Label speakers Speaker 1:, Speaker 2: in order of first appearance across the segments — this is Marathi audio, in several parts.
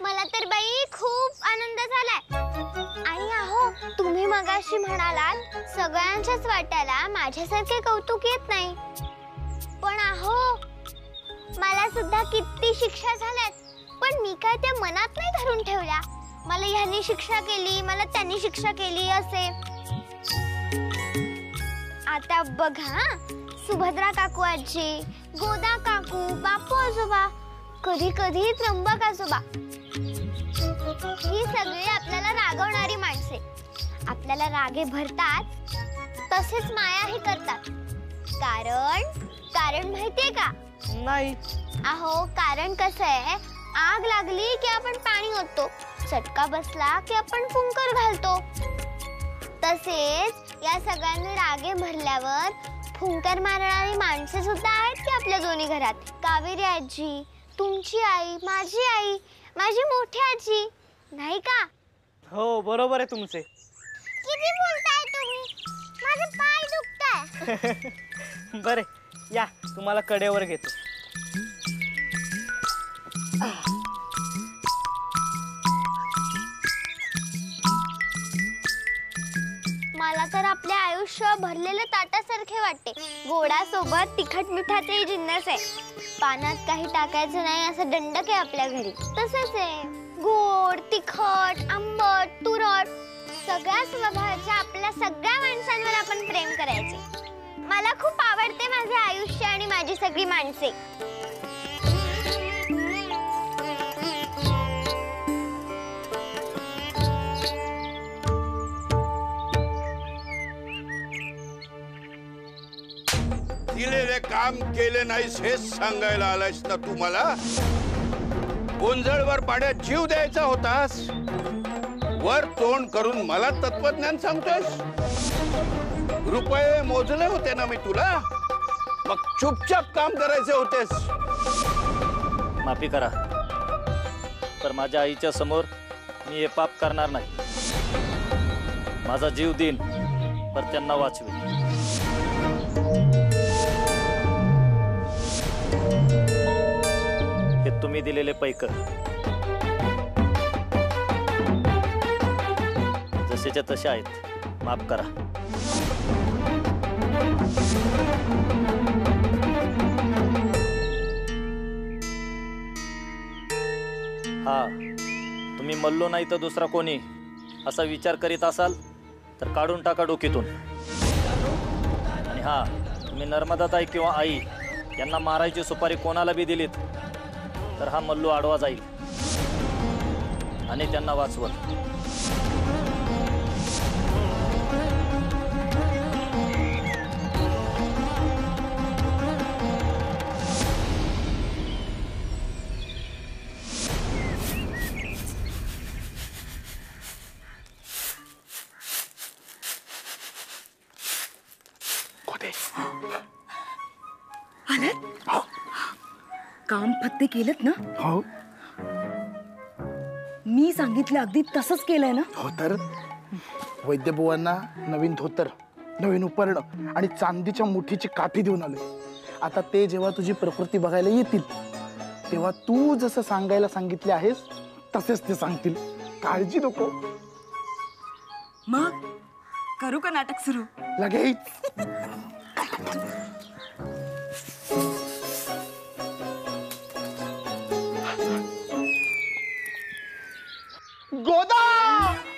Speaker 1: मला तर बाई खूप आनंद झालाय। आणि अहो तुम्ही मगाशी म्हणालात सगळ्यांच्याच वाट्याला माझ्यासारखे कौतुक येत नाही, पण अहो मला सुद्धा किती शिक्षा झाल्यात, पण मी काय त्या मनात नाही धरून ठेवल्या। मला ह्यांनी शिक्षा केली, मला त्यांनी शिक्षा केली असे। आता बघा, सुभद्रा काकू आजी, गोदा काकू, बापू आजोबा, कधी कधी त्र्यंबक आजोबा, ही सगळी आपल्याला रागवणारी माणसे। आपल्याला रागे भरतात तसेच मायाही करतात। कारण माहितीये का?
Speaker 2: नाही।
Speaker 1: अहो कारण कसं आहे, आग लागली की आपण पाणी ओततो, चटका बसला की आपण फुंकर घालतो। तसेच या सगळ्यांनी रागे भरल्यावर फुंकर मारणारी माणसे सुद्धा आहेत की आपल्या दोन्ही घरात। कावेरी आजी, तुमची आई, माझी मोठी आजी, नाही का?
Speaker 2: हो बरोबर आहे तुमचे।
Speaker 1: किती बोलताय तुम्ही, माझे पाय दुखताय।
Speaker 2: बरे या, तुम्हाला कडेवर घेतो।
Speaker 1: मला तर आपले आयुष्य भरलेले ताटासारखे वाटते। गोडासोबत तिखट मिठाचे जिन्नस आहे। पानात काही टाकायचं नाही असं दंडक आहे आपल्या घरी। तसेच आहे, गोड, तिखट, आंबट, तुरट सगळ्या स्वभावाच्या आपल्या सगळ्या माणसांवर आपण प्रेम करायचे। मला खूप आवडते माझे आयुष्य आणि माझी सगळी माणसे।
Speaker 3: दिलेले काम केले नाहीस हेच सांगायला आलायस ना तू मला? गोंधळवर पाड्यात जीव द्यायचा होतास, वर तोंड करून मला तत्वज्ञान सांगतोस? रुपये मोजले होते ना मी तुला, मग चुपचाप काम करायचे होतेस।
Speaker 4: माफी करा, तर माझ्या आईच्या समोर मी हे पाप करणार नाही। माझा जीव देईन पर त्यांना वाचवेन। हे तुम्ही दिलेले पैक जसेच्या तसे आहेत, माफ करा। हा, तुम्ही मल्लो नाही तर दुसरा कोणी असा विचार करीत असाल तर काढून टाका डोकीतून। आणि हा, तुम्ही नर्मदाताई किंवा आई यांना मारायची सुपारी कोणाला बी दिलीत तर हा मल्लू आडवा जाईल आणि त्यांना वाचवल।
Speaker 5: काम फत्ते केलेत ना?
Speaker 6: हो।
Speaker 5: मी सांगितलं अगदी तसंच केलंय ना?
Speaker 6: हो तर वैद्यबुवांना नवीन धोतर, नवीन उपरणं आणि चांदीच्या मुठीची काठी देऊन आले। आता ते जेव्हा तुझी प्रकृती बघायला येतील तेव्हा तू जसं सांगायला सांगितले आहेस तसेच ते सांगतील, काळजी नको।
Speaker 5: मग करू का नाटक सुरू?
Speaker 6: लगेच। गोदा,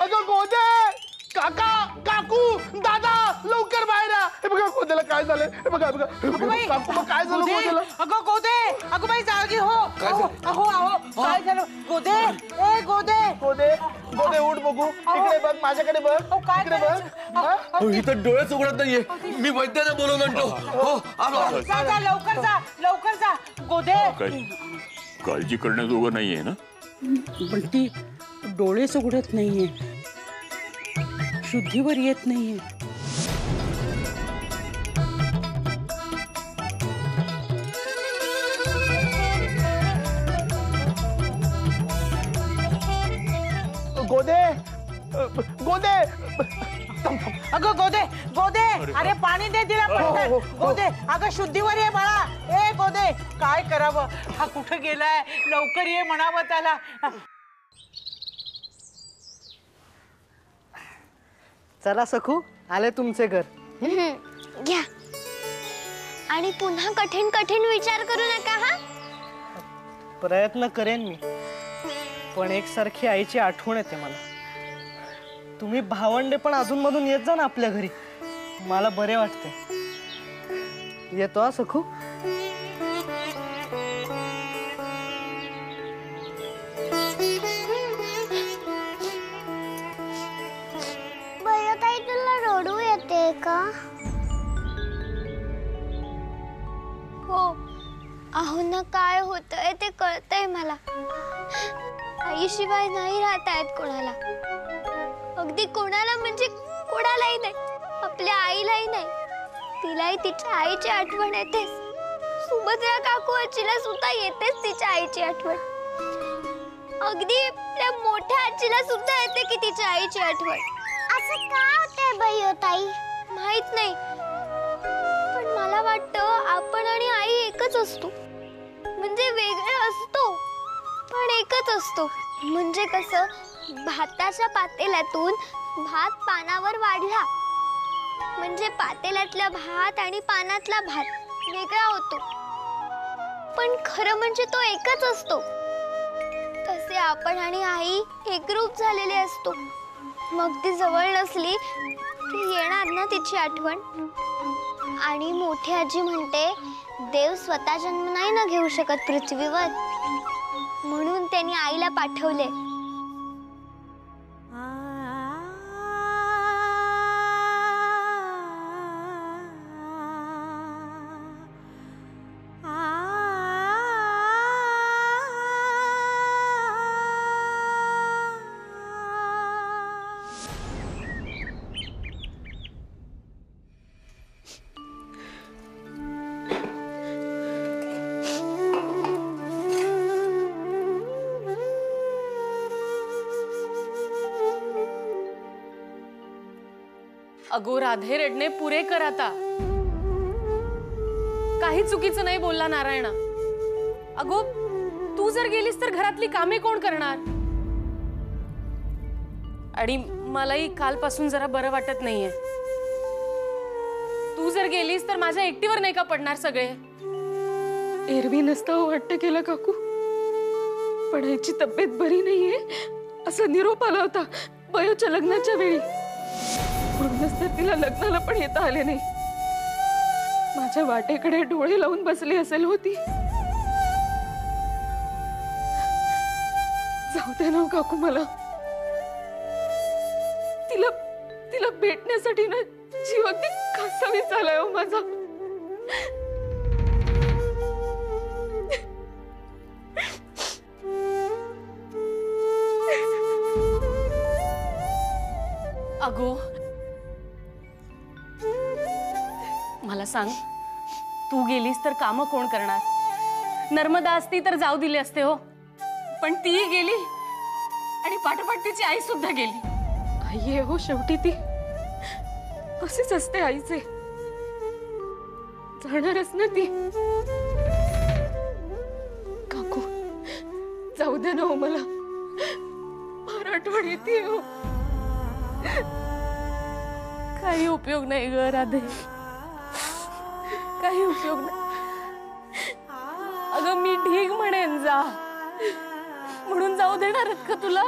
Speaker 6: अगं गोदे, काका, काकू, दादा, लवकर बाहेर या। हे बघा गोदेला काय झालंय, हे बघा बघा काकू, काय झालं गोदेला?
Speaker 7: अगं गोदे, अगं बाई जागी हो। अहो काय झालं गोदे? ए गोदे,
Speaker 6: गोदे, गोदे उठ बघू, इकडे बघ, माझ्याकडे बघ, इकडे बघ।
Speaker 8: इथं डोळेच उघडत नाहीये, मी वैद्याला बोलवून आणतो। हो आलो।
Speaker 7: जा लवकर जा गोदे।
Speaker 3: काळजी करण्याजोगं नाहीये ना?
Speaker 7: पण ती डोळेच उघडत नाहीये, शुद्धीवर येत नाहीये।
Speaker 6: गोदे, गोदे,
Speaker 7: अगं गोदे गोदे, अरे पाणी दे तिला पटकन। गोदे अगं शुद्धीवर ये बाळा। ए गोदे, काय करावं, हा कुठं गेलाय? लवकर ये म्हणावं त्याला।
Speaker 2: चला सखू, आले तुमचे घर.
Speaker 1: घ्या. आणि पुन्हा कठीण कठीण विचार करू नका हा.
Speaker 2: प्रयत्न करेन मी, पण एकसारखी आईची आठवण येते मला. तुम्ही भावंडे पण अधूनमधून येत जा ना आपल्या घरी, मला बरे वाटते. येतो हा सखू.
Speaker 1: ताई तुला रडू येते का? हो, अहो ना काय होतंय ते कळतंय मला. आईशिवाय नाही राहता येत कोणाला. अगदी कोणाला म्हणजे कोणालाही नाही, आपल्या आईलाही नाही. तिलाही तिच्या आईची आठवण येतेच. सुभद्रा काकू आजीला सुद्धा येतेच तिच्या आईची आठवण. अगदी आपल्या मोठ्या आजीला सुद्धा येते की तिच्या आईची आठवण. असं का होतंय बाई ताई? माहित नाही, पण मला वाटतं आपण आणि आई एकच असतो. म्हणजे वेगळे असतो पण एकच असतो. म्हणजे कसं, भाताच्या पातेल्यातून भात पानावर वाढला म्हणजे पातेल्यातला भात आणि पानातला भात वेगळा होतो, पण खरं म्हणजे तो एकच असतो. तसे आपण आणि आई एकरूप झालेले असतो. मग ती जवळ नसली की येणार ना तिची आठवण. आणि मोठी आजी म्हणते, देव स्वतः जन्म नाही ना घेऊ शकत पृथ्वीवर, म्हणून त्यांनी आईला पाठवले.
Speaker 9: अगो राधे, रडणे पुरे कर आता. काही चुकीचं नाही बोलला नारायणा. अगो तू जर गेलीस तर घरातली कामे कोण करणार? आणि मलाही कालपासून जरा बरं वाटत नाहीये. तू जर गेलीस तर माझ्या एकटीवर नाही का पडणार सगळे? एरवी नसतं वाटतं केलं काकू, पण आईची तब्येत बरी नाहीये असा निरोप आला होता बयोच्या लग्नाच्या वेळी. म्हणूनच तर तिला लग्नाला पण येता आले नाही. माझ्या वाटेकडे डोळे लावून बसली असेल होती. जाऊ दे ना काकू, मला तिला भेटण्यासाठी ना जीव अगदी कासावी झालाय हो माझा. अगो मला सांग, तू गेलीस तर काम कोण करणार? नर्मदा असती तर जाऊ दिले असते हो, पण ती गेली आणि पाठोपाठ तिची आई सुद्धा गेली. आई आहे हो शेवटी ती. असेच असते आईचे, जाणारच ना ती. काकू जाऊ दे ना हो, मला फार आठवण येते हो. काही उपयोग नाही ग राधे, काही उपयोग नाही. अगं मी ढीग म्हणेन जा, म्हणून जाऊ देणार का तुला?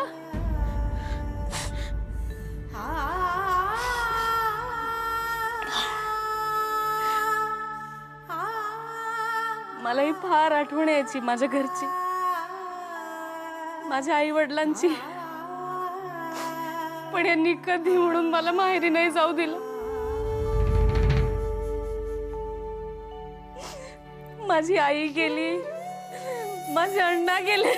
Speaker 9: मलाही फार आठवण यायची माझ्या घरची, माझ्या आई वडिलांची. पण यांनी कधी म्हणून मला माहेरी नाही जाऊ दिलं. माझी आई गेली, माझे अण्णा गेले,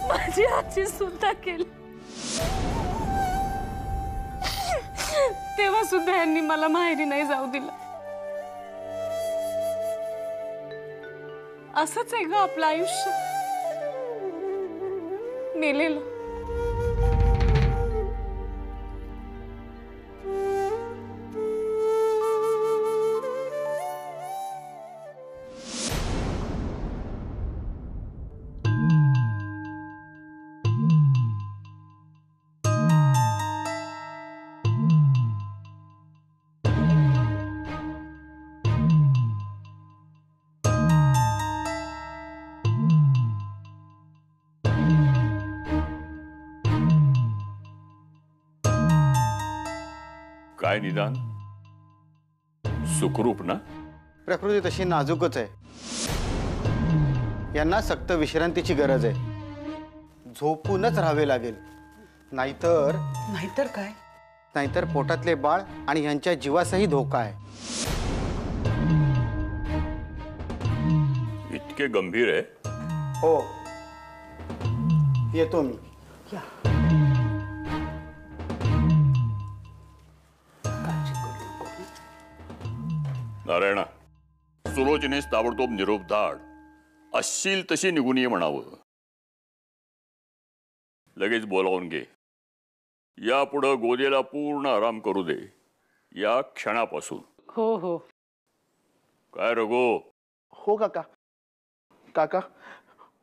Speaker 9: माझी आजी सुद्धा गेली. तेव्हा सुद्धा यांनी मला माहेरी नाही जाऊ दिलं. असंच आहे ग आपलं आयुष्य, मेलेलं.
Speaker 3: काय निदान सुखरूप ना?
Speaker 10: प्रकृती तशी नाजूकच आहे. यांना सक्त विश्रांतीची गरज आहे. झोपूनच राहावे लागेल, नाहीतर
Speaker 7: नाहीतर काय?
Speaker 10: नाहीतर पोटातले बाळ आणि यांच्या जीवासही धोका आहे.
Speaker 3: इतके गंभीर आहे?
Speaker 10: हो, येतो मी.
Speaker 3: नारायणा, सुलोचनेस ताबडतोब निरोप धाड. असशील तशी निघून ये म्हणावं. लगेच बोलावून घे. यापुढं गोदेला पूर्ण आराम करू दे, या क्षणापासून.
Speaker 7: हो हो.
Speaker 3: काय रघो?
Speaker 6: हो काका. काका,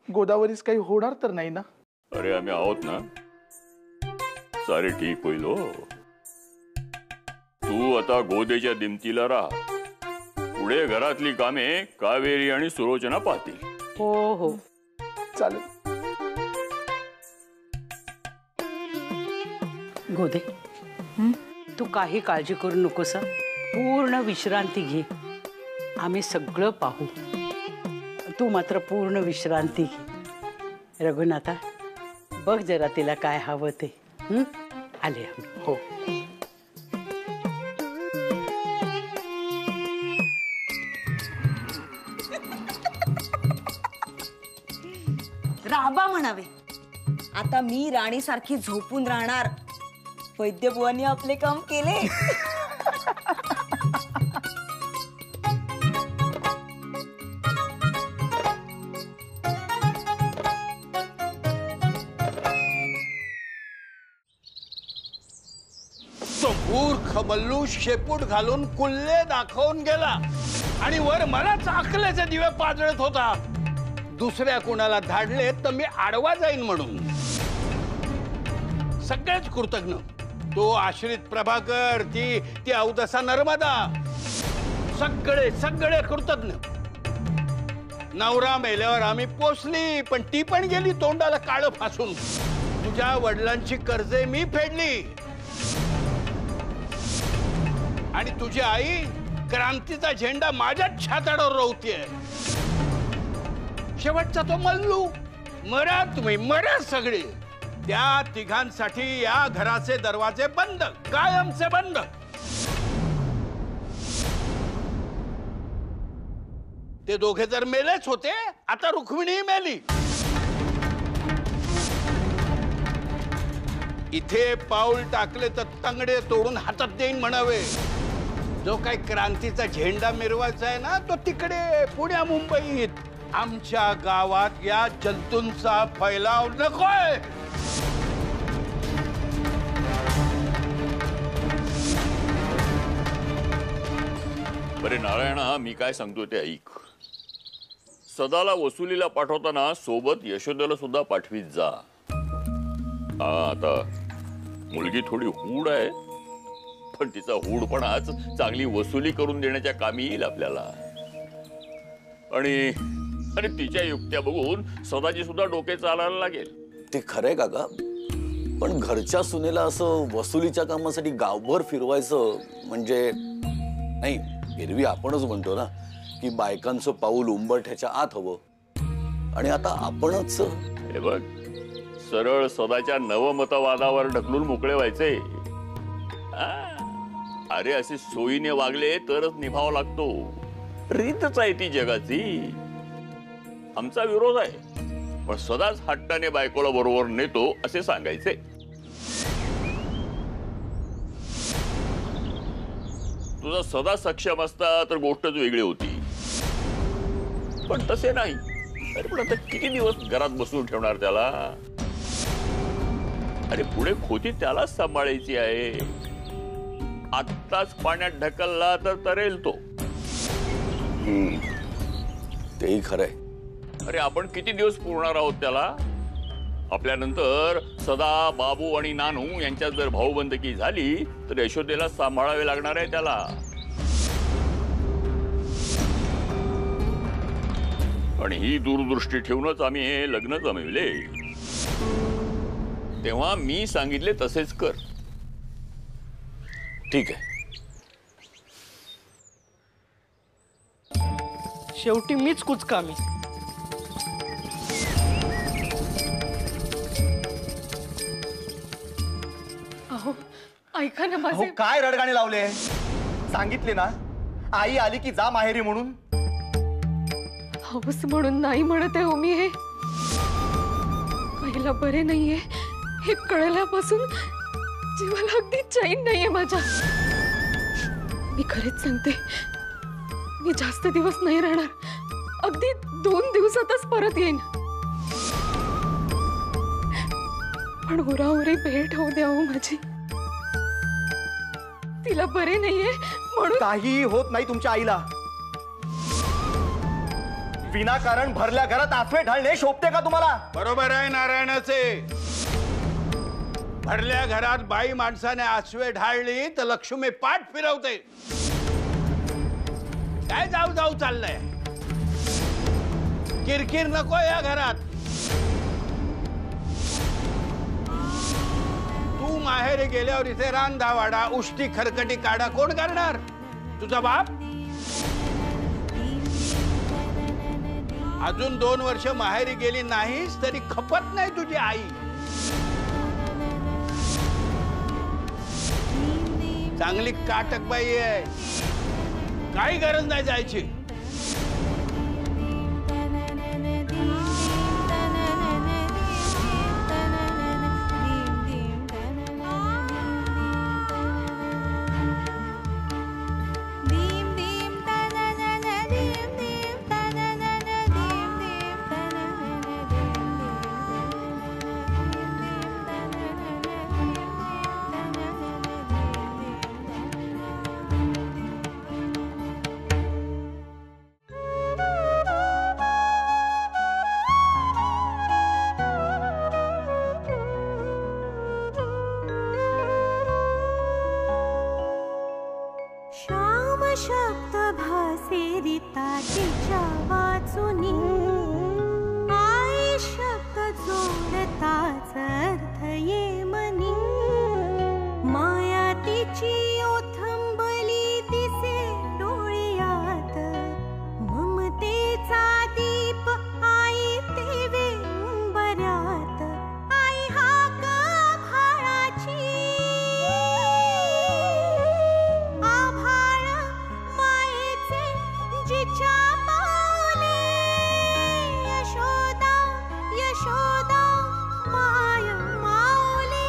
Speaker 6: गोदावरीस काही होणार तर नाही ना?
Speaker 3: अरे आम्ही आहोत ना, सारे ठीक होईल. हो, तू आता गोदेच्या दिमतीला राहा. पुढे घरातली कामे कावेरी आणि सुलोचना पाहतील.
Speaker 7: हो हो,
Speaker 6: चालेल.
Speaker 7: गोदे, तू काही काळजी करू नकोस. पूर्ण विश्रांती घे, आम्ही सगळं पाहू. तू मात्र पूर्ण विश्रांती घे. रघुनाथा, बघ जरा तिला काय हवं ते. आले आम्ही.
Speaker 6: हो.
Speaker 5: राबा म्हणावे. आता मी राणी सारखी झोपून राहणार. वैद्यबुवांनी आपले काम केले.
Speaker 3: तो मूर्ख मल्लू शेपूट घालून कुल्ले दाखवून गेला आणि वर मला चाकल्याचे दिवे पाजळत होता. दुसऱ्या कोणाला धाडले तर मी आडवा जाईन म्हणून. सगळेच कृतज्ञ. तो आश्रित प्रभाकर, ती अवदसा नर्मदा, सगळे सगळे कृतज्ञ. नवरा मेल्यावर आम्ही पोचली, पण ती पण गेली तोंडाला काळं फासून. तुझ्या वडिलांची कर्जे मी फेडली आणि तुझी आई क्रांतीचा झेंडा माझ्याच छाताडावर रोवतीये. शेवटचा तो मल्लू. मरा तुम्ही, मरा सगळे. त्या तिघांसाठी या घराचे दरवाजे बंद, कायमचे बंद. ते दोघे जर मेलेच होते, आता रुक्मिणी मेली. इथे पाऊल टाकले तर तंगडे तोडून हातात देईन म्हणावे. जो काही क्रांतीचा झेंडा मिरवायचा आहे ना, तो तिकडे पुण्या मुंबईत. आमच्या गावात या जंतूंचा फैलाव नकोय. बरे नारायणा, मी काय सांगतो ते ऐक. सदाला वसुलीला पाठवताना सोबत यशोदेला सुद्धा पाठवीत जा. आता मुलगी थोडी हूड आहे, पण तिचा हूडपणाच चांगली वसुली करून देण्याच्या कामी येईल आपल्याला. आणि तिच्या युक्त्या बघून सदाची सुद्धा डोके चालायला लागेल.
Speaker 11: ते खरंय काका, पण घरच्या सुनेला असं वसुलीच्या कामासाठी गावभर फिरवायचं म्हणजे नाही. एरवी आपणच म्हणतो ना की बायकांचं पाऊल उंबरठ्याच्या आत हवं, आणि आता आपणच
Speaker 3: हे बघ, सरळ सदाच्या नवमतवादावर ढकलून मोकळे व्हायचे. अरे असे सोयीने वागले तरच निभाव लागतो. रीतच आहे ती जगाची. आमचा विरोध आहे, पण सदाच हट्टाने बायकोला बरोबर नेतो असे सांगायचे. तुझा सदा सक्षम असता तर गोष्टच वेगळी होती, पण तसे नाही. अरे पण आता किती दिवस घरात बसून ठेवणार त्याला? अरे पुढे खोती त्यालाच सांभाळायची आहे. आत्ताच पाण्यात ढकलला तर तरेल तो.
Speaker 11: तेही खरंय.
Speaker 3: अरे आपण किती दिवस पुरणार आहोत त्याला? आपल्यानंतर सदा, बाबू आणि नानू यांच्यात जर भाऊबंदकी झाली तर यशोदेला सांभाळावे लागणार आहे त्याला. आणि ही दूरदृष्टी ठेवूनच आम्ही हे लग्न जमविले. तेव्हा मी सांगितले तसेच कर.
Speaker 11: ठीक आहे.
Speaker 2: शेवटी मीच कुचकामी.
Speaker 9: अहो ऐका ना माझे.
Speaker 10: काय रडगाणे लावले? सांगितले ना आई आली की जा माहेरी म्हणून.
Speaker 9: हौस म्हणून नाही म्हणत आहे हो मी. हे आईला बरे नाहीये हे कळल्यापासून जीवाला अगदी चैन नाहीये माझ्या. मी खरेच सांगते, मी जास्त दिवस नाही राहणार. अगदी 2 दिवसातच परत येईन. पण उराउरी भेट होऊ द्या हो माझी. तिला बरे नाहीये म्हणून.
Speaker 10: काही होत नाही तुमच्या आईला. विनाकारण भरल्या घरात आसवे ढाळणे शोभते का तुम्हाला?
Speaker 3: बरोबर आहे नारायणाचे. भरल्या घरात बाई माणसाने आसवे ढाळली तर लक्ष्मी पाठ फिरवते. काय जाऊ जाऊ चाललंय? किरकिर नको या घरात. तू माहेरी गेल्यावर इथे रांधावाडा उष्टी खरकटी काढा कोण करणार? तुझा बाप? अजून 2 वर्ष माहेरी गेली नाहीस तरी खपत नाही तुझी आई. चांगली काटक बाई आहे, काही गरज नाही जायची.
Speaker 12: शब्द भासे रिताच्या वाचुनी आई शब्द जोडताच अर्थ ये मनी. माया तिची ओथंबली दिसे डोळ्यात. ममतेचा दीप आई तेवे उंबऱ्यात. आई हाक भाळाची जिच्या पावले. यशोदा यशोदा माय माऊली.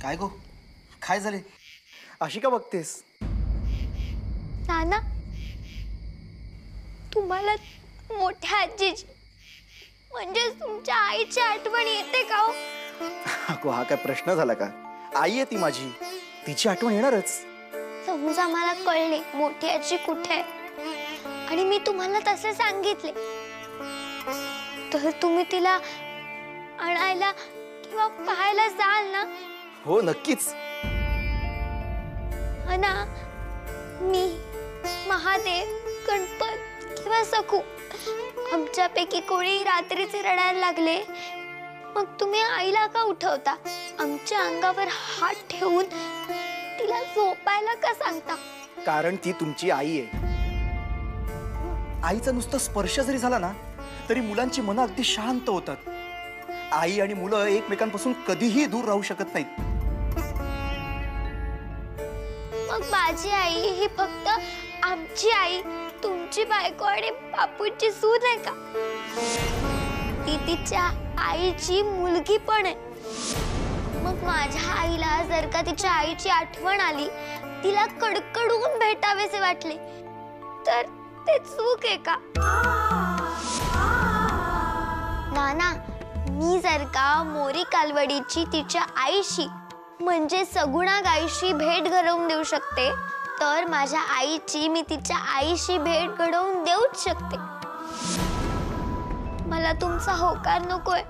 Speaker 10: काय गो काय झाले? अशी का बघतेस?
Speaker 1: नाना, तुम्हाला मोठ्या आजीची म्हणजे तुमच्या आईची आठवण येते का हो?
Speaker 10: अगो हा काय प्रश्न झाला का? आई आहे ती माझी, तिची आठवण येणारच.
Speaker 1: समजा मला कळले मोठी आजी कुठे आहे आणि मी तुम्हाला तसे सांगितले तर तुम्ही तिला आणायला किंवा पाहायला जाल ना?
Speaker 10: हो नक्कीच.
Speaker 1: ना मी, महादेव, गणपत किंवा सखू आमच्यापैकी कोणी रात्रीचे रडायला लागले मग तुम्ही आईला का उठवता? आमच्या अंगावर हात ठेवून तिला झोपायला का सांगता?
Speaker 10: कारण ती तुमची आई आहे. आईचा नुसता स्पर्श जरी झाला ना तरी मुलांची मनं अगदी शांत होतात. आई आणि मुलं एकमेकांपासून कधीही दूर राहू शकत नाहीत.
Speaker 1: मग माझी आई ही फक्त आमची आई, तुमची बायको आणि बापूची सून आहे का? ती तिच्या आईची मुलगी पण आहे. मग माझ्या आईला जर का तिच्या आईची आठवण आली, तिला कडकडून भेटावेसे वाटले तर ते चूक आहे का? नाना, मी जर का मोरी कालवडीची तिच्या आईशी म्हणजे सगुणा गाईशी भेट घडवून देऊ शकते तर माझ्या आईची मी तिच्या आईशी भेट घडवून देऊच शकते. मला तुमचा होकार नकोय,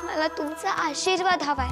Speaker 1: मला तुमचा आशीर्वाद हवाय.